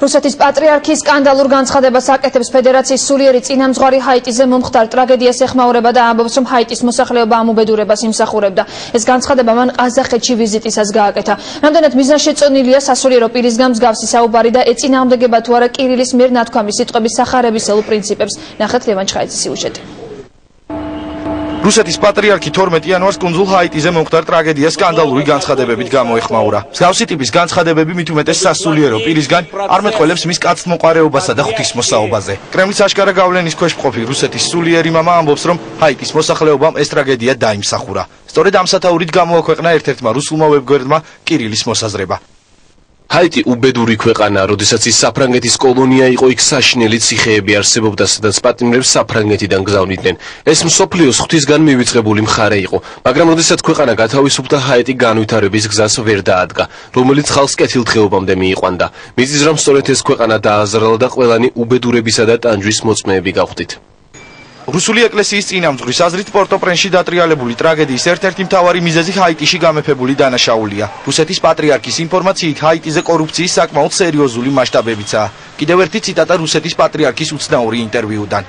რუსეთის პატრიარქის სკანდალურ განცხადებას აკეთებს ფედერაციის სულიერი წინამძღვარი ჰაიტიზე მომხდარ ტრაგედიას ეხმაურება და ამბობს, რომ ჰაიტის მოსახლეობა ამ უბედურებას იმსახურებდა. ეს განცხადება მან ყაზახეთში ვიზიტისას გააკეთა. რამდენად მიზანშეწონილია სასულიერო პირისგან მსგავსი საუბარი და ეწინააღმდეგება თუ არა კირილის მიერ ნათქვამი სიტყვების სახარებისეულ პრინციპებს. ნახეთ ლევან ჩხაიძის სიუჟეტი. რუსეთის პატრიარქი 12 იანვარს კუნძულ ჰაიტიზე მომხდარ ტრაგედიას სკანდალური განცხადებებით გამოეხმაურა. მსგავსი ტიპის განცხადებები მით უმეტეს სასულიერო პირისგან არ მეტყველებს მის კაცთმოყარეობასა და ღვთისმოსაობაზე. კრემლის აშკარა გავლენის ქვეშ მყოფი რუსეთის სულიერი მამა ამბობს, რომ ჰაიტის მოსახლეობამ ეს ტრაგედია დაიმსახურა. სწორედ ამ სათაურით გამოაქვეყნა ერთ-ერთმა რუსულმა ვებგვერდმა კირილის მოსაზრება. ჰაიტი უბედური ქვეყანაა, როდესაც ის საფრანგეთის კოლონია იყო, იქ საშინელი ციხეები არსებობდა, სადაც პატიმრებს საფრანგეთიდან გზავნიდნენ. ეს მსოფლიოს ღვთისგან მივიწყებული მხარე იყო, მაგრამ როდესაც ქვეყანა გათავისუფლდა, ჰაიტი განვითარების გზას ვერ დაადგა, რომელიც ხალხს კეთილდღეობამდე მიიყვანდა. მიწის რამ სწორედ ეს ქვეყანა დააზარალა და ყველანი უბედურებისა და ტანჯვის მოწმეები გავხდით. რუსული ეკლესიის წინამძღვრის აზრით პორტო-პრენსში დატრიალებული ტრაგედიის ერთ-ერთი მთავარი მიზეზი ჰაიტიში გამეფებული დანაშაულია. რუსეთის პატრიარქის ინფორმაციით ჰაიტიზე კორუფციის საკმაოდ სერიოზული მასშტაბებიცაა. კიდევ ერთი ციტატა რუსეთის პატრიარქის უცნაური ინტერვიუდან.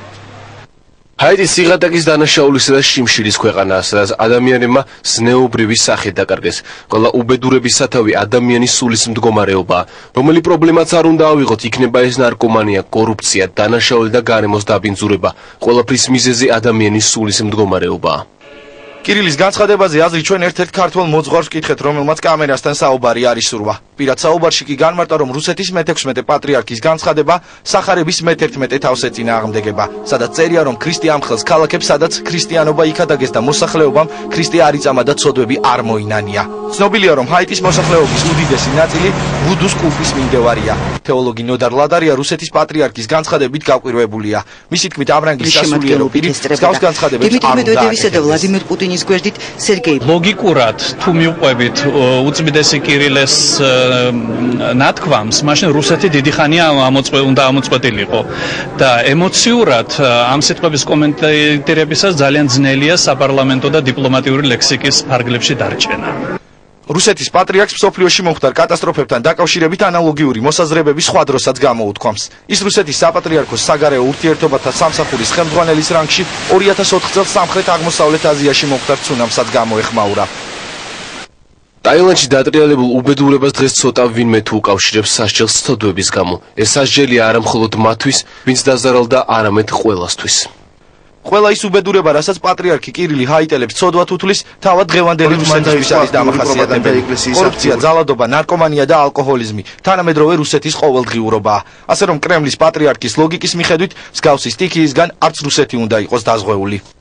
ჰაიტი სიღატაკის დანაშაულისა და შიმშილის ქვეყანაა, სადაც ადამიანებმა ზნეობრივი სახე დაკარგეს. ყველა უბედურების სათავე ადამიანის სულის მდგომარეობაა. რომელი პრობლემაც არ უნდა ავიღოთ, იქნება ეს ნარკომანია, კორუფცია, დანაშაული და გარემოს დაბინძურება. ყველაფრის მიზეზი ადამიანის სულის მდგომარეობაა. კირილის განცხადებაზე აზრი ჩვენ ერთ-ერთ ქართველ მოძღვარს ვკითხეთ, რომელმაც კამერასთან საუბარი არ ისურვა. პირად საუბარში კი განმარტა, რომ რუსეთის მე-16 პატრიარქის განცხადება სახარების მე-11 თავს ეწინააღმდეგება, სადაც წერია, რომ ქრისტე ამხელს ქალაქებს, სადაც ქრისტიანობა იქადაგეს და მოსახლეობამ ქრისტე არ იწამა და ცოდვები არ მოინანია. ცნობილია, რომ ჰაიტის მოსახლეობის უდიდესი ნაწილი ვუდუს კულტის მიმდევარია. თეოლოგი ნოდარ ლადარია რუსეთის პატრიარქის განცხადებით გაკვირვებულია. მისი თქმით, ამრანგის სასულიერო პირი მსგავს განცხადებებს არ უნდა ლოგიკურად თუ მივყვებით უწმიდესი კირილეს ნათქვამს, მაშინ რუსეთი დიდი ხანია უნდა ამოწყვეტილიყო და ემოციურად ამ სიტყვების კომენტირებისას ძალიან ძნელია საპარლამენტო და დიპლომატიური ლექსიკის ფარგლებში დარჩენა. რუსეთის პატრიარქს მსოფლიოში მომხდარ კატასტროფებთან დაკავშირებით ანალოგიური მოსაზრებები სხვა დროსაც გამოუთქვამს. ის რუსეთის საპატრიარქოს საგარეო ურთიერთობათა სამსახურის ხელმძღვანელის რანგში 2004 წელს სამხრეთ-აღმოსავლეთ აზიაში მომხდარ ცუნამსაც გამოეხმაურა. ტაილანდში დატრიალებულ უბედურებას დღეს ცოტა ვინმე თუ უკავშირებს სასჯელს ცოდვების გამო. ეს სასჯელია არა მხოლოდ მათთვის, ვინც დაზარალდა, არამედ ყველასთვის. ყველა ის უბედურება, რასაც პატრიარქი კირილი ჰაიტელებს ცოდვად უთვლის, თავად დღევანდელი რუსეთისთვის არის დამახასიათებელი. კორუფცია, ძალადობა, ნარკომანია და ალკოჰოლიზმი თანამედროვე რუსეთის ყოველდღიურობაა. ასე რომ კრემლის პატრიარქის ლოგიკის მიხედვით, მსგავსი სტიქიისგან არც რუსეთი უნდა იყოს დაზღვეული.